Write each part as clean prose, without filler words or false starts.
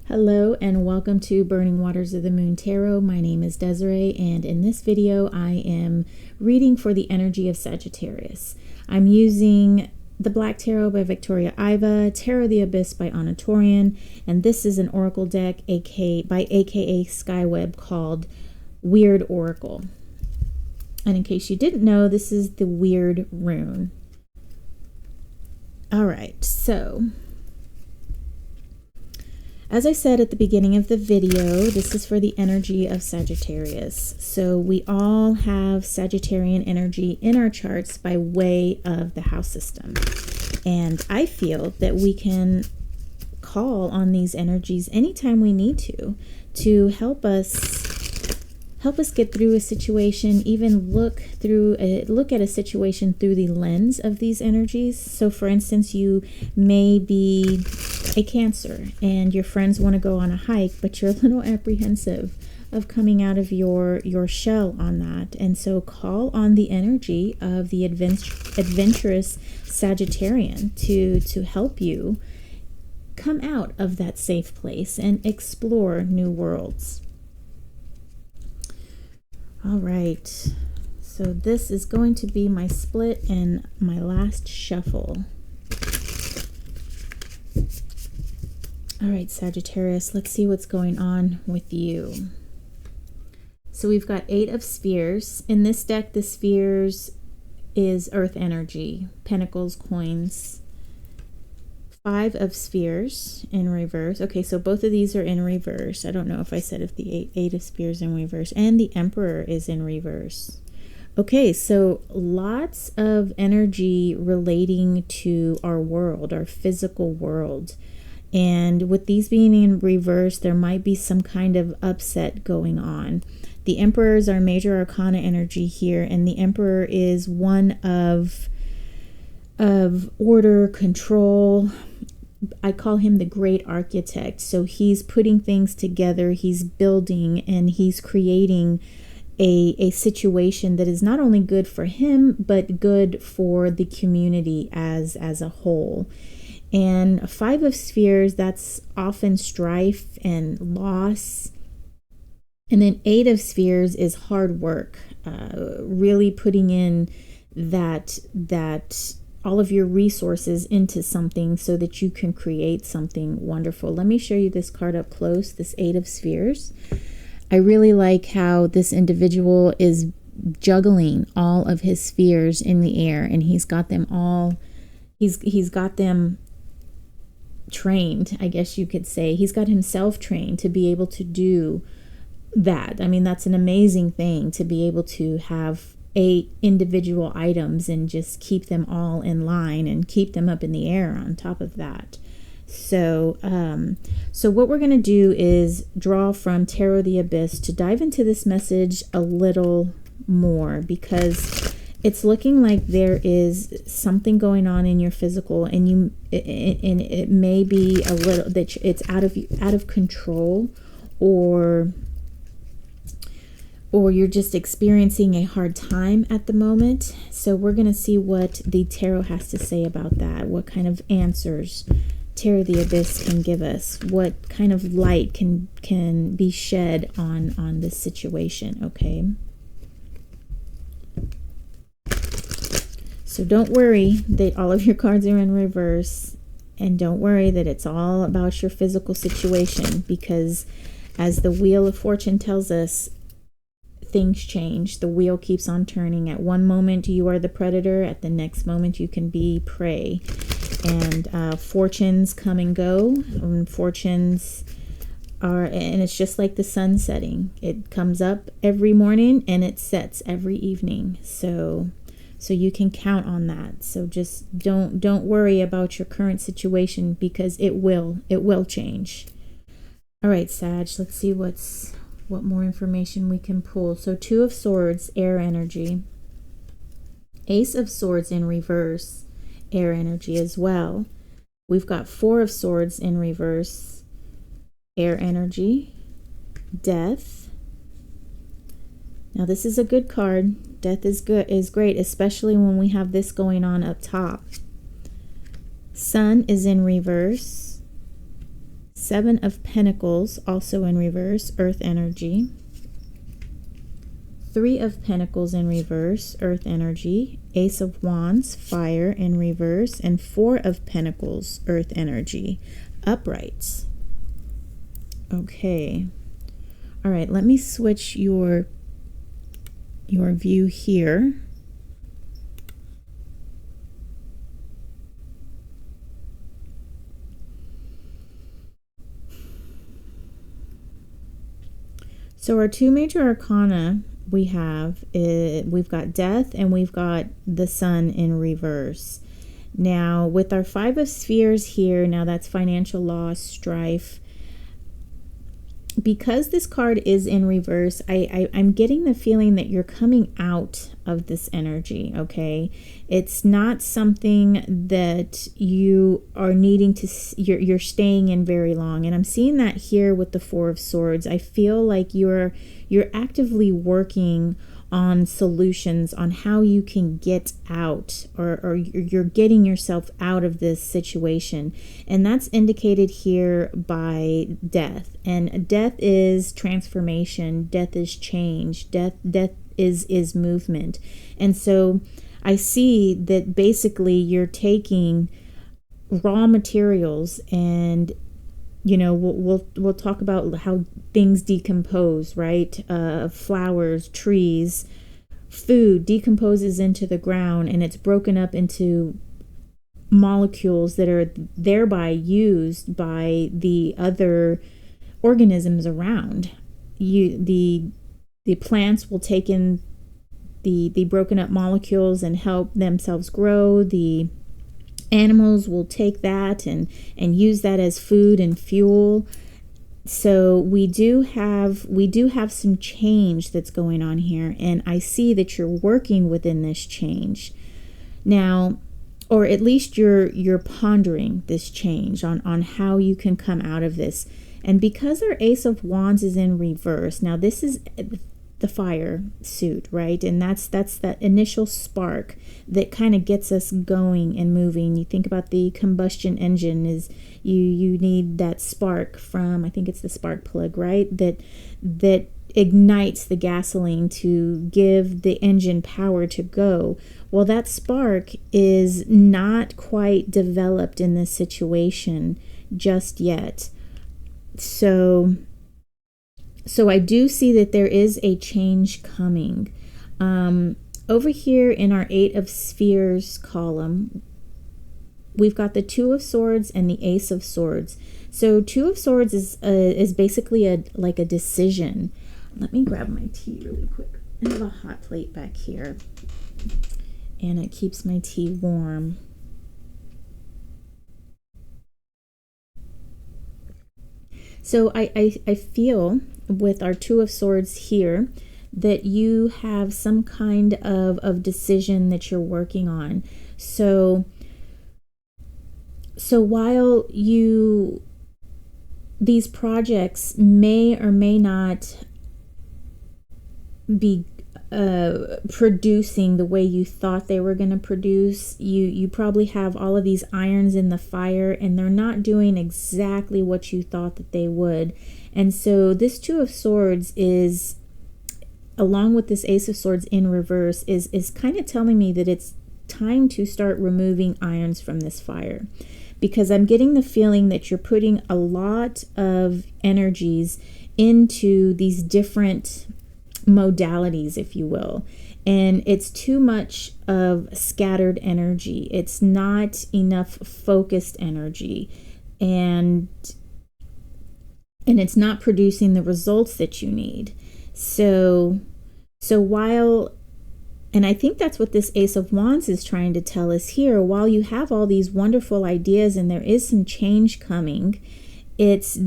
Hello and welcome to Burning Waters of the Moon Tarot. My name is Desiree, and in this video I am reading for the energy of Sagittarius. I'm using the Black Tarot by Victoria Iva, Tarot of the Abyss by Anna Torian, and this is an oracle deck by aka Skyweb called Weird Oracle. And in case you didn't know, this is the Weird Rune. Alright, so as I said at the beginning of the video, this is for the energy of Sagittarius. So we all have Sagittarian energy in our charts by way of the house system. And I feel that we can call on these energies anytime we need to help us get through a situation, even look at a situation through the lens of these energies. So for instance, you may be a Cancer and your friends want to go on a hike, but you're a little apprehensive of coming out of your shell on that. And so call on the energy of the adventurous Sagittarian to help you come out of that safe place and explore new worlds. All right, so this is going to be my split and my last shuffle. All right, Sagittarius, let's see what's going on with you. So we've got 8 of Spheres. In this deck, the Spheres is Earth energy, Pentacles, Coins. 5 of Spheres in reverse. Okay, so both of these are in reverse. I don't know if I said if the 8 of Spheres in reverse, and the Emperor is in reverse. Okay, so lots of energy relating to our world, our physical world. And with these being in reverse, there might be some kind of upset going on. The Emperor is our major arcana energy here, and the Emperor is one of order, control. I call him the great architect. So he's putting things together, he's building, and he's creating a situation that is not only good for him, but good for the community as a whole. And 5 of Spheres, that's often strife and loss. And then 8 of Spheres is hard work, really putting in that all of your resources into something so that you can create something wonderful. Let me show you this card up close, this 8 of Spheres. I really like how this individual is juggling all of his spheres in the air, and he's got them all, he's got them trained, I guess you could say. He's got himself trained to be able to do that. I mean, that's an amazing thing, to be able to have 8 individual items and just keep them all in line and keep them up in the air on top of that. So what we're going to do is draw from Tarot of the Abyss to dive into this message a little more, because it's looking like there is something going on in your physical, and it may be a little that it's out of control, or you're just experiencing a hard time at the moment. So we're going to see what the tarot has to say about that, what kind of answers Tarot of the Abyss can give us, what kind of light can be shed on this situation, okay? So don't worry that all of your cards are in reverse, and don't worry that it's all about your physical situation, because as the Wheel of Fortune tells us, things change. The wheel keeps on turning. At one moment you are the predator, at the next moment you can be prey. And fortunes come and go, and fortunes are, and it's just like the sun setting. It comes up every morning and it sets every evening. So you can count on that. So just don't worry about your current situation, because it will change. All right, Sag, let's see what more information we can pull. So 2 of Swords, air energy. Ace of Swords in reverse, air energy as well. We've got 4 of Swords in reverse, air energy. Death. Now this is a good card. Death is great, especially when we have this going on up top. Sun is in reverse. Seven of Pentacles, also in reverse, earth energy. Three of Pentacles in reverse, earth energy. Ace of Wands, fire in reverse. And Four of Pentacles, earth energy, uprights. Okay. All right, let me switch your view here. So our two major arcana we've got death and we've got the sun in reverse. Now with our Five of Spheres here, now that's financial loss, strife. Because this card is in reverse, I'm getting the feeling that you're coming out of this energy, okay? It's not something that you are needing to, you're staying in very long. And I'm seeing that here with the Four of Swords. I feel like you're actively working on solutions on how you can get out, or you're getting yourself out of this situation. And that's indicated here by death. And death is transformation, death is change, death is movement. And so I see that basically you're taking raw materials, and we'll talk about how things decompose, right? Flowers, trees, food decomposes into the ground, and it's broken up into molecules that are thereby used by the other organisms around. The plants will take in the broken up molecules and help themselves grow. The animals will take that and use that as food and fuel. So we do have some change that's going on here, and I see that you're working within this change now, or at least you're pondering this change on how you can come out of this. And because our Ace of Wands is in reverse, now this is the fire suit, right? And that's that initial spark that kind of gets us going and moving. You think about the combustion engine, is you need that spark from, I think it's the spark plug, right? That ignites the gasoline to give the engine power to go. Well, that spark is not quite developed in this situation just yet. So I do see that there is a change coming. Over here in our Eight of Spheres column, we've got the Two of Swords and the Ace of Swords. So Two of Swords is basically like a decision. Let me grab my tea really quick. I have a hot plate back here, and it keeps my tea warm. So I feel with our Two of Swords here that you have some kind of decision that you're working on. So while these projects may or may not be producing the way you thought they were going to produce, you probably have all of these irons in the fire, and they're not doing exactly what you thought that they would. And so this Two of Swords is, along with this Ace of Swords in reverse, is kind of telling me that it's time to start removing irons from this fire, because I'm getting the feeling that you're putting a lot of energies into these different modalities, if you will, and it's too much of scattered energy. It's not enough focused energy, and it's not producing the results that you need. So while, and I think that's what this Ace of Wands is trying to tell us here, while you have all these wonderful ideas and there is some change coming, it's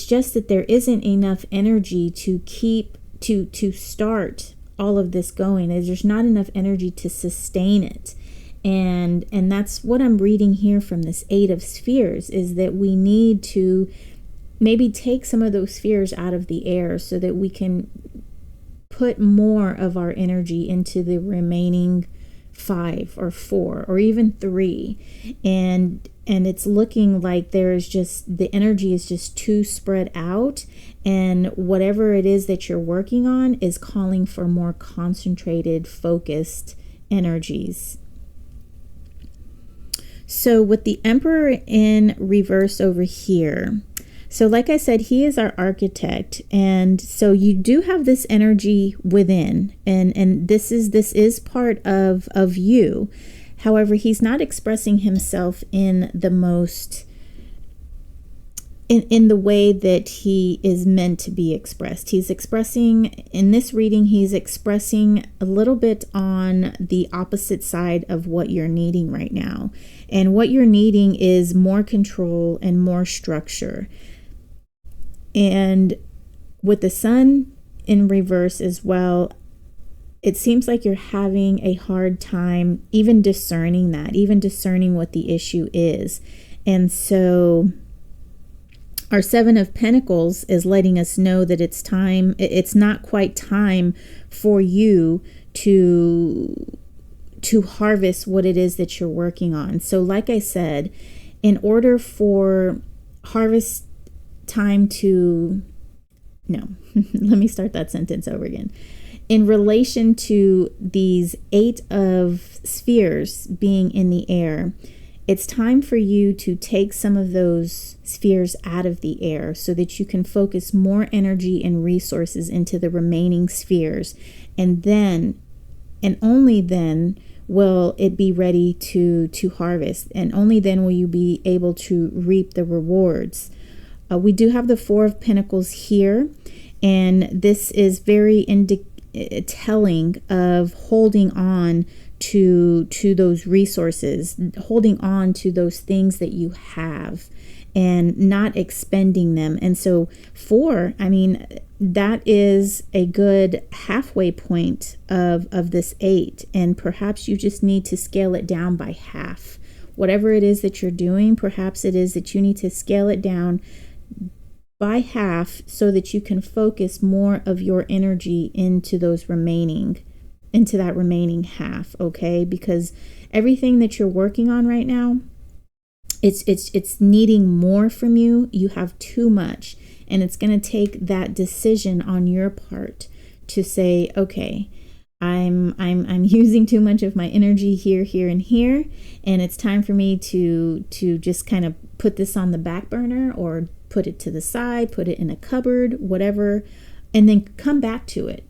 just that there isn't enough energy to keep to start all of this going. There's not enough energy to sustain it. And that's what I'm reading here from this Eight of Spheres, is that we need to maybe take some of those spheres out of the air so that we can put more of our energy into the remaining 5 or 4 or even 3, and it's looking like there's just, the energy is just too spread out, and whatever it is that you're working on is calling for more concentrated, focused energies. So with the Emperor in reverse over here, so like I said, he is our architect, and so you do have this energy within, and this is part of you. However, he's not expressing himself in the most in the way that he is meant to be expressed. He's expressing, in this reading, he's expressing a little bit on the opposite side of what you're needing right now. And what you're needing is more control and more structure. And with the Sun in reverse as well, it seems like you're having a hard time even discerning that, even discerning what the issue is. And so our 7 of Pentacles is letting us know that it's time, it's not quite time for you to harvest what it is that you're working on. So like I said, in order for harvest time to, no, let me start that sentence over again. In relation to these 8 of spheres being in the air, it's time for you to take some of those spheres out of the air so that you can focus more energy and resources into the remaining spheres. And then, and only then, will it be ready to harvest. And only then will you be able to reap the rewards. We do have the 4 of Pentacles here. And this is very telling of holding on to those resources, holding on to those things that you have and not expending them. And so 4, I mean, that is a good halfway point of this 8. And perhaps you just need to scale it down by half. Whatever it is that you're doing, perhaps it is that you need to scale it down by half so that you can focus more of your energy into that remaining half, okay? Because everything that you're working on right now, it's needing more from you. You have too much, and it's going to take that decision on your part to say, okay, I'm using too much of my energy here, and here, and it's time for me to just kind of put this on the back burner, or put it to the side, put it in a cupboard, whatever, and then come back to it.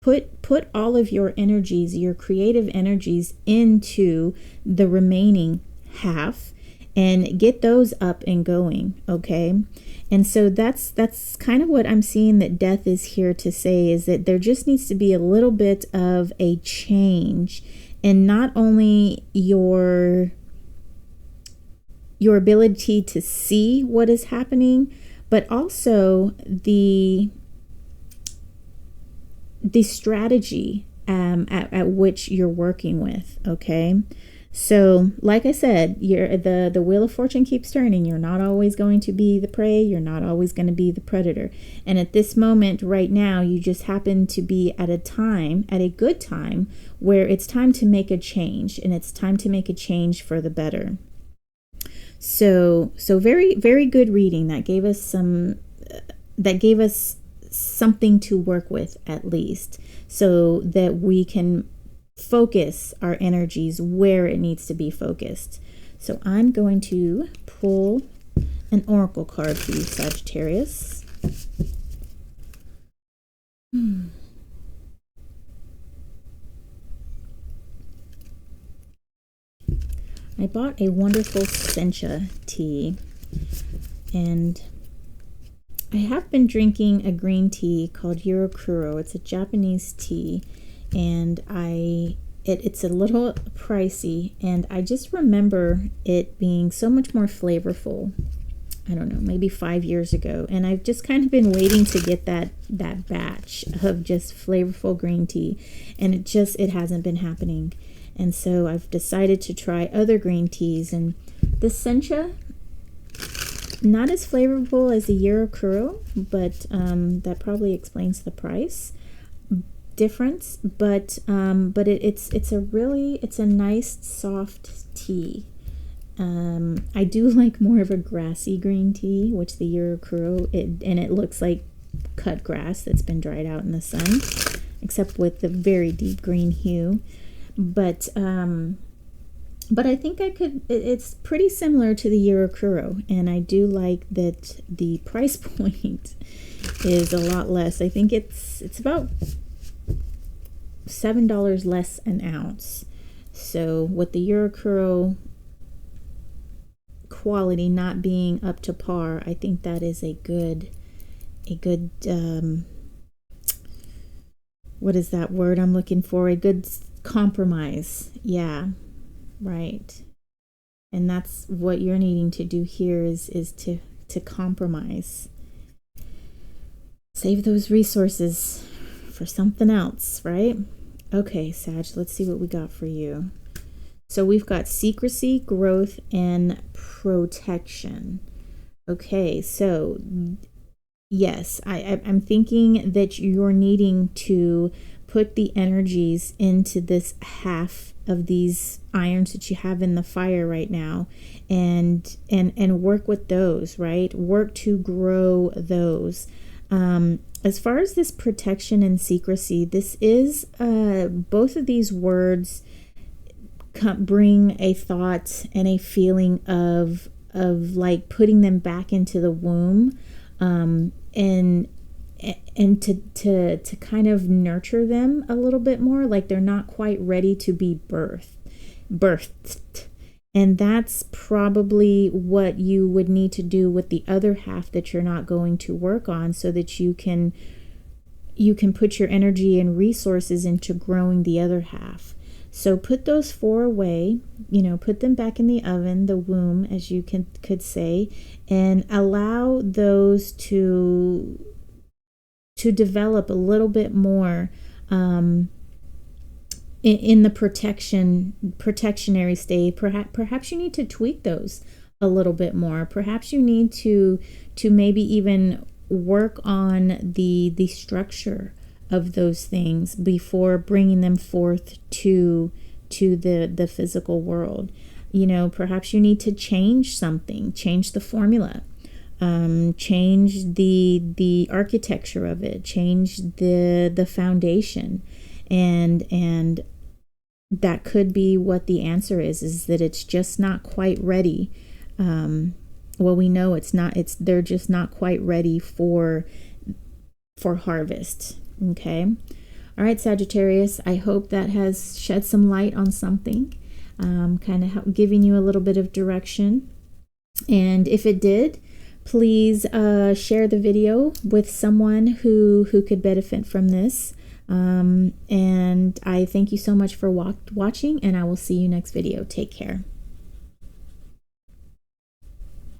Put all of your energies, your creative energies, into the remaining half and get those up and going, okay? And so that's kind of what I'm seeing that death is here to say, is that there just needs to be a little bit of a change, and not only your ability to see what is happening, but also the strategy at which you're working with, okay? So like I said, the Wheel of Fortune keeps turning. You're not always going to be the prey. You're not always going to be the predator. And at this moment right now, you just happen to be at a good time, where it's time to make a change, and it's time to make a change for the better. So very, very good reading. That gave us something to work with, at least, so that we can focus our energies where it needs to be focused. So I'm going to pull an oracle card for you, Sagittarius. I bought a wonderful sencha tea, and I have been drinking a green tea called Yurokuro. It's a Japanese tea, and it's a little pricey, and I just remember it being so much more flavorful. I don't know, maybe 5 years ago, and I've just kind of been waiting to get that batch of just flavorful green tea, and it hasn't been happening. And so I've decided to try other green teas, and the sencha, not as flavorful as the Yurokuro, but that probably explains the price. difference, but it's a nice soft tea. I do like more of a grassy green tea, which the Yurokuro, and it looks like cut grass that's been dried out in the sun, except with the very deep green hue. But I think it's pretty similar to the Yurokuro, and I do like that the price point is a lot less. I think it's about $7 less an ounce. So with the Yurokuro quality not being up to par, I think that is a good what is that word I'm looking for? A good compromise. Yeah, right. And that's what you're needing to do here is to compromise. Save those resources for something else, right? Okay, Sag, let's see what we got for you. So we've got secrecy, growth, and protection. Okay, so yes, I'm thinking that you're needing to put the energies into this half of these irons that you have in the fire right now, and work with those, right? Work to grow those. As far as this protection and secrecy, this is both of these words bring a thought and a feeling of like putting them back into the womb, and to kind of nurture them a little bit more, like they're not quite ready to be birthed. And that's probably what you would need to do with the other half that you're not going to work on, so that you can put your energy and resources into growing the other half. So put those 4 away, put them back in the oven, the womb, as you could say, and allow those to develop a little bit more in the protectionary state. Perhaps you need to tweak those a little bit more. Perhaps you need to maybe even work on the structure of those things before bringing them forth to the physical world. Perhaps you need to change something, change the formula, change the architecture of it, change the foundation, and that could be what the answer is that it's just not quite ready. Well, we know it's not. They're just not quite ready for harvest. Okay. All right, Sagittarius, I hope that has shed some light on something, kind of giving you a little bit of direction. And if it did, please share the video with someone who could benefit from this. And I thank you so much for watching, and I will see you next video. Take care.